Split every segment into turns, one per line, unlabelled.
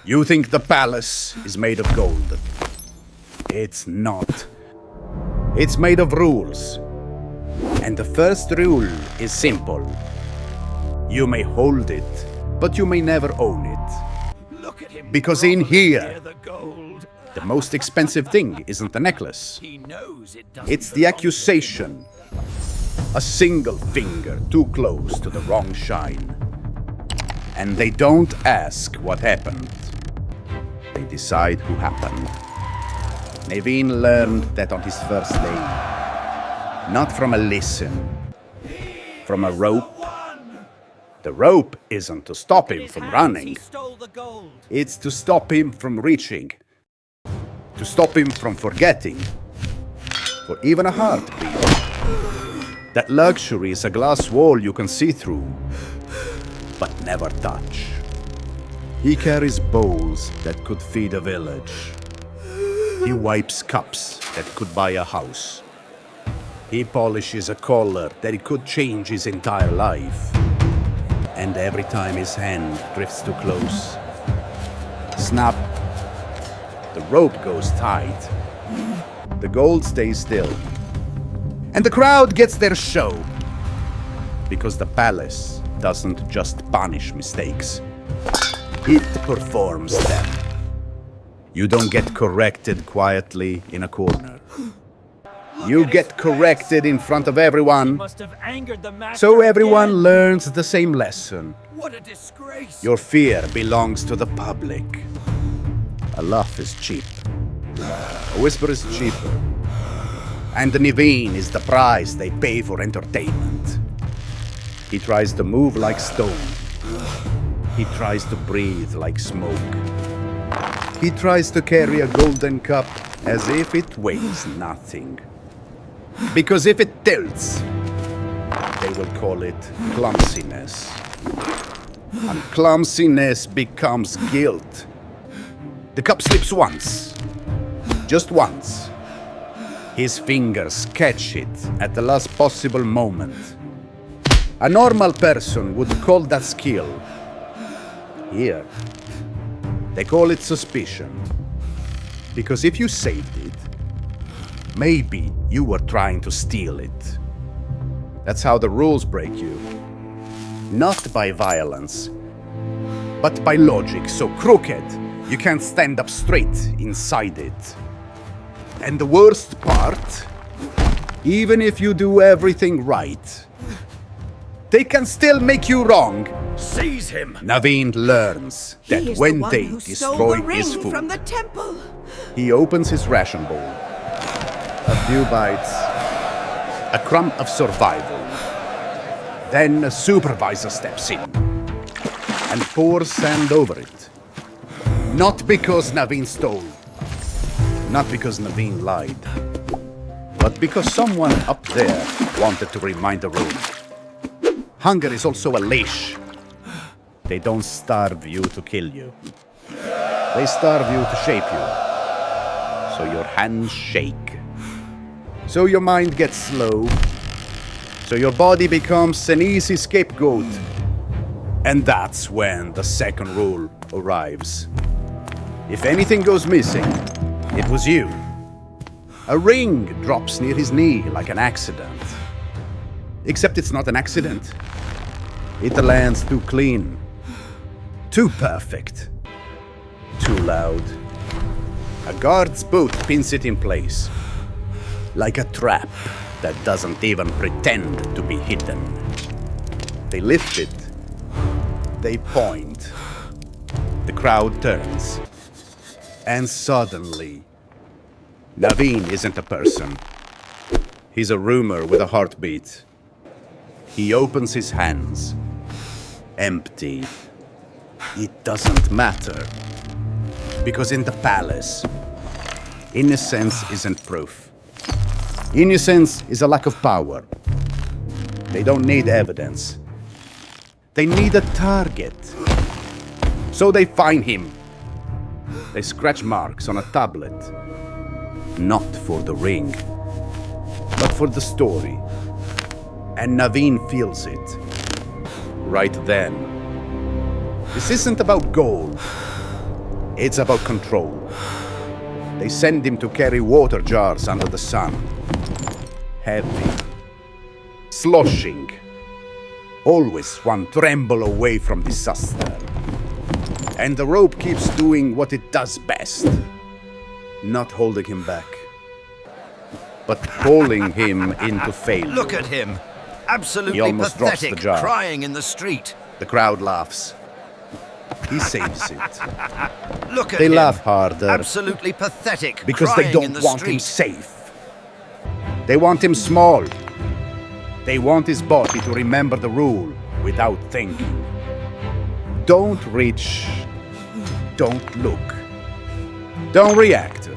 You think the palace is made of gold. It's not. It's made of rules. And the first rule is simple. You may hold it, but you may never own it.
Look at him.
Because in here,
The gold.
the most expensive thing isn't the necklace.
He knows it doesn't.
It's the accusation. A single finger too close to the wrong shine. And they don't ask what happened. They decide who happened. Naveen learned that on his first day. Not from a lesson. From a rope. The rope isn't to stop him from running.
He stole the gold.
It's to stop him from reaching. To stop him from forgetting. For even a heartbeat. That luxury is a glass wall you can see through, but never touch. He carries bowls that could feed a village. He wipes cups that could buy a house. He polishes a collar that it could change his entire life. And every time his hand drifts too close, snap, the rope goes tight. The gold stays still. And the crowd gets their show. Because the palace doesn't just punish mistakes. It performs them. You don't get corrected quietly in a corner. You get corrected in front of everyone,
Must have angered the master.
so everyone
again.
learns the same lesson.
What a disgrace.
Your fear belongs to the public. A laugh is cheap. A whisper is cheaper. And the Naveen is the price they pay for entertainment. He tries to move like stone. He tries to breathe like smoke. He tries to carry a golden cup as if it weighs nothing. Because if it tilts, they will call it clumsiness. And clumsiness becomes guilt. The cup slips once. Just once. His fingers catch it at the last possible moment. A normal person would call that skill. Here, they call it suspicion. Because if you saved it, maybe you were trying to steal it. That's how the rules break you. Not by violence, but by logic so crooked you can't stand up straight inside it. And the worst part, even if you do everything right, they can still make you wrong.
Seize him.
Naveen learns that
He is
when
the one
they
who stole
destroy
the ring
his food,
from the temple.
he opens his ration bowl. A few bites, a crumb of survival. Then a supervisor steps in and pours sand over it. Not because Naveen stole, not because Naveen lied, but because someone up there wanted to remind the room. Hunger is also a leash. They don't starve you to kill you. They starve you to shape you. So your hands shake. So your mind gets slow. So your body becomes an easy scapegoat. And that's when the second rule arrives. If anything goes missing, it was you. A ring drops near his knee like an accident. Except it's not an accident. It lands too clean. Too perfect. Too loud. A guard's boot pins it in place. Like a trap that doesn't even pretend to be hidden. They lift it. They point. The crowd turns. And suddenly, Naveen isn't a person. He's a rumor with a heartbeat. He opens his hands. Empty. It doesn't matter. Because in the palace, innocence isn't proof. Innocence is a lack of power. They don't need evidence. They need a target. So they find him. They scratch marks on a tablet. Not for the ring, but for the story. And Naveen feels it. Right then. This isn't about gold. It's about control. They send him to carry water jars under the sun. Heavy. Sloshing. Always one tremble away from disaster. And the rope keeps doing what it does best. Not holding him back, but pulling him into failure.
Look at him. Absolutely
He almost drops
pathetic,
the jar.
crying in the street.
The crowd laughs. He saves it.
Look at
They
him.
laugh harder
Absolutely pathetic,
because they
crying in
don't
the
want him
street.
safe. They want him small. They want his body to remember the rule without thinking. Don't reach. Don't look. Don't react.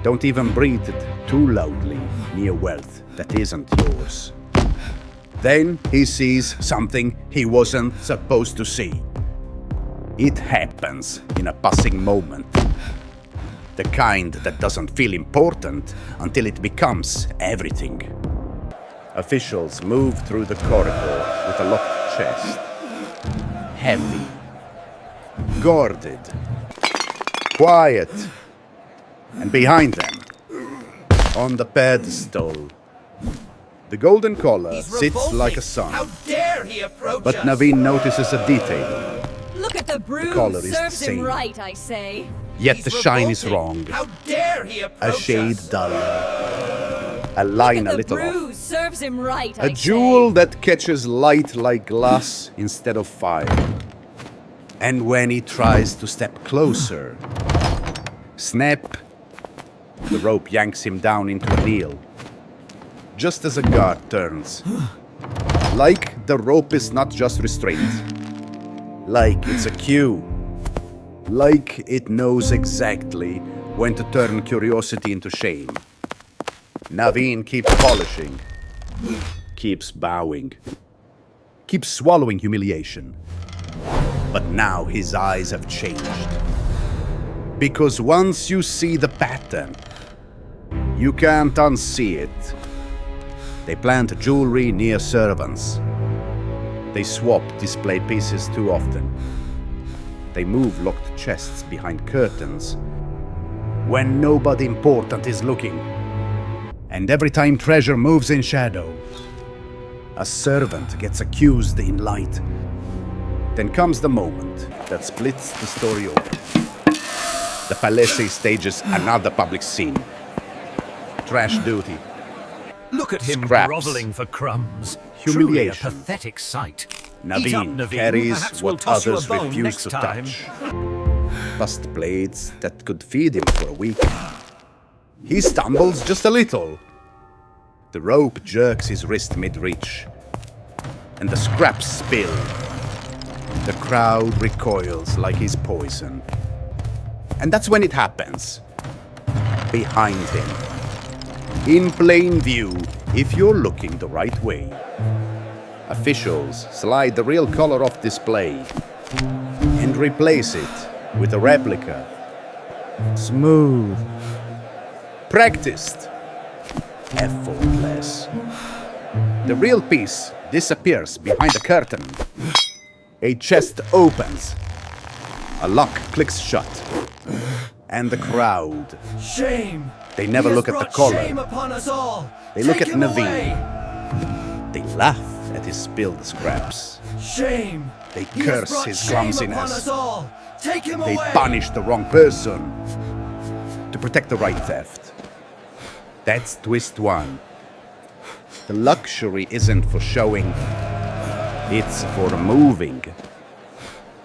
Don't even breathe too loudly near wealth that isn't yours. Then he sees something he wasn't supposed to see. It happens in a passing moment. The kind that doesn't feel important until it becomes everything. Officials move through the corridor with a locked chest. Heavy. Guarded. Quiet. And behind them, on the pedestal, the golden collar
He's
sits
revolting.
like a sun.
How dare he approach
But
us?
Naveen notices a detail.
Look at the bruise.
collar is the
Serves him
same.
right, I say.
Yet
He's
the shine is
revolting.
wrong.
How dare he
A
approach
shade
us?
duller. A line a
The
little off.
bruise serves him right, I
A
say.
jewel that catches light like glass instead of fire. And when he tries to step closer, snap, the rope yanks him down into a kneel. Just as a guard turns. Like the rope is not just restraint. Like it's a cue. Like it knows exactly when to turn curiosity into shame. Naveen keeps polishing, keeps bowing, keeps swallowing humiliation. But now his eyes have changed. Because once you see the pattern, you can't unsee it. They plant jewelry near servants. They swap display pieces too often. They move locked chests behind curtains when nobody important is looking. And every time treasure moves in shadow, a servant gets accused in light. Then comes the moment that splits the story open. The Palace stages another public scene. Trash duty,
Look at him
Scraps.
groveling for crumbs.
Humiliation.
Truly a pathetic sight. Eat up,
Naveen
Naveen.
carries
Perhaps we'll
what
toss you a
others
bone
refuse
next
to
time.
touch. Bust blades that could feed him for a week. He stumbles just a little. The rope jerks his wrist mid-reach, and the scraps spill. The crowd recoils like he's poison. And that's when it happens. Behind him. In plain view, if you're looking the right way. Officials slide the real collar off display and replace it with a replica. Smooth. Practiced. Effortless. The real piece disappears behind a curtain. A chest opens. A lock clicks shut. And the crowd.
Shame.
They never
He has
look at the
brought
collar.
Shame upon us all.
They look
Take
at
him
Naveen.
away.
They laugh at his spilled scraps.
Shame.
They
He has
curse
brought
his
shame upon
clumsiness.
us all. Take him
They
away.
punish the wrong person to protect the right theft. That's twist one. The luxury isn't for showing, it's for moving.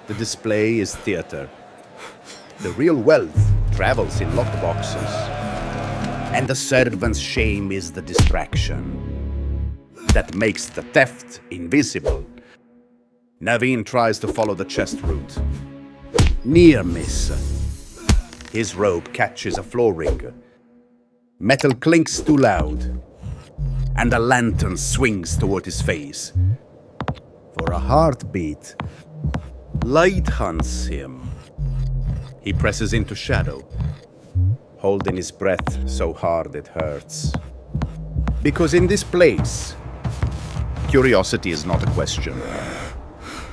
The display is theater. The real wealth travels in locked boxes. And the servant's shame is the distraction that makes the theft invisible. Naveen tries to follow the chest route. Near miss. His rope catches a floor ring. Metal clinks too loud. And a lantern swings toward his face. For a heartbeat, light hunts him. He presses into shadow, holding his breath so hard it hurts. Because in this place, curiosity is not a question.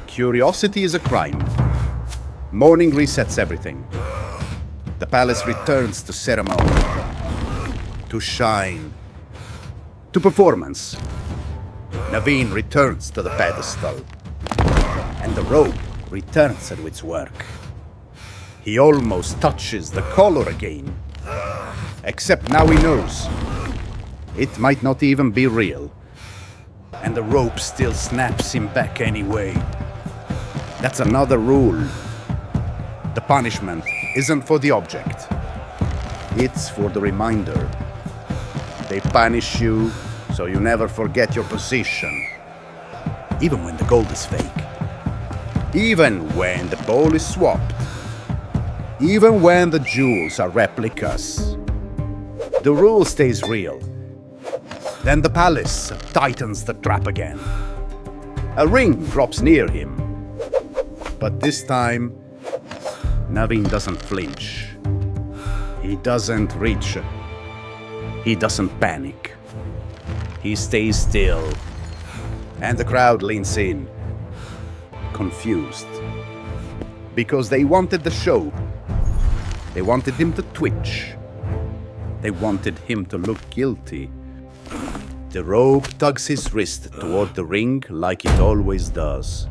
Curiosity is a crime. Morning resets everything. The palace returns to ceremony, to shine, to performance. Naveen returns to the pedestal, and the robe returns to its work. He almost touches the collar again, except now he knows it might not even be real, and the rope still snaps him back anyway. That's another rule. The punishment isn't for the object. It's for the reminder. They punish you so you never forget your position. Even when the gold is fake. Even when the bowl is swapped. Even when the jewels are replicas. The rule stays real. Then the palace tightens the trap again. A ring drops near him. But this time, Naveen doesn't flinch. He doesn't reach. He doesn't panic. He stays still. And the crowd leans in, confused. Because they wanted the show. They wanted him to twitch. They wanted him to look guilty. The rope tugs his wrist toward the ring like it always does.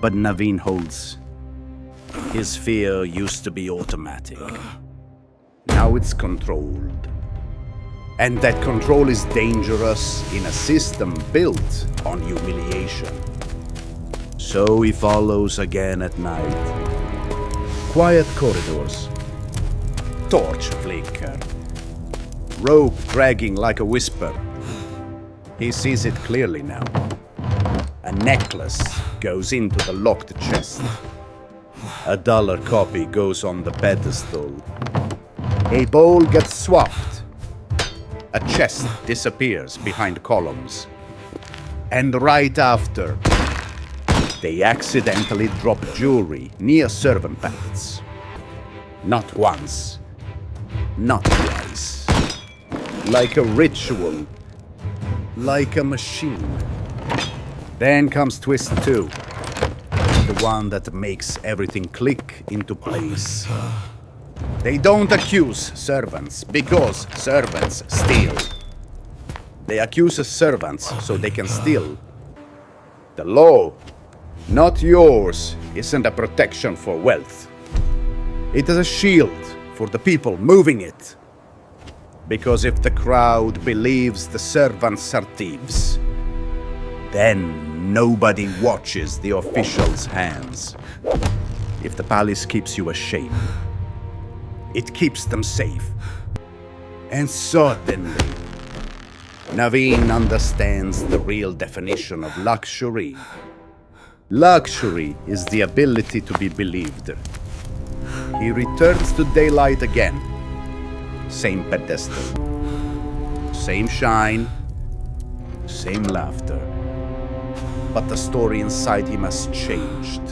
But Naveen holds. His fear used to be automatic. Now it's controlled. And that control is dangerous in a system built on humiliation. So he follows again at night. Quiet corridors. Torch flicker. Rope dragging like a whisper. He sees it clearly now. A necklace goes into the locked chest. A dollar copy goes on the pedestal. A bowl gets swapped. A chest disappears behind columns. And right after, they accidentally drop jewelry near servant paths. Not once, not twice. Like a ritual, like a machine. Then comes twist 2. The one that makes everything click into place. They don't accuse servants because servants steal. They accuse servants so they can steal. The law, not yours, isn't a protection for wealth. It is a shield for the people moving it. Because if the crowd believes the servants are thieves, then nobody watches the officials' hands. If the palace keeps you ashamed, it keeps them safe. And suddenly, Naveen understands the real definition of luxury. Luxury is the ability to be believed. He returns to daylight again. Same pedestal. Same shine. Same laughter. But the story inside him has changed.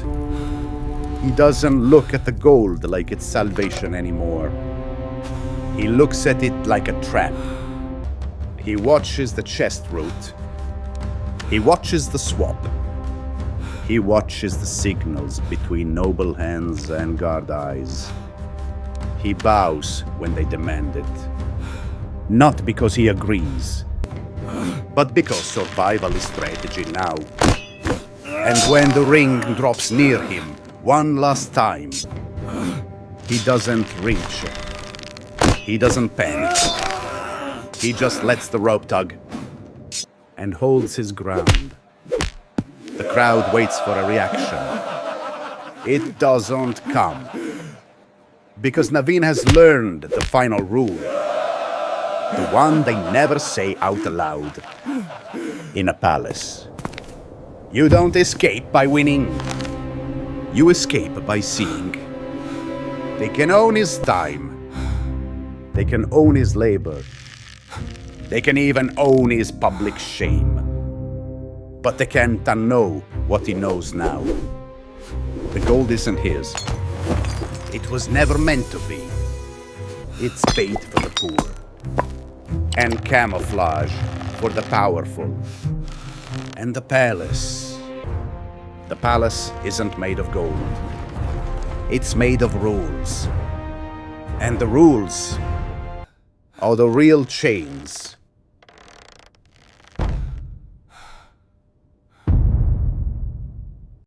He doesn't look at the gold like it's salvation anymore. He looks at it like a trap. He watches the chest route. He watches the swap. He watches the signals between noble hands and guard eyes. He bows when they demand it. Not because he agrees, but because survival is strategy now. And when the ring drops near him, one last time, he doesn't reach. He doesn't panic. He just lets the rope tug and holds his ground. The crowd waits for a reaction. It doesn't come. Because Naveen has learned the final rule. The one they never say out loud in a palace. You don't escape by winning. You escape by seeing. They can own his time. They can own his labor. They can even own his public shame. But they can't unknow what he knows now. The gold isn't his. It was never meant to be. It's bait for the poor. And camouflage for the powerful. And the palace. The palace isn't made of gold. It's made of rules. And the rules are the real chains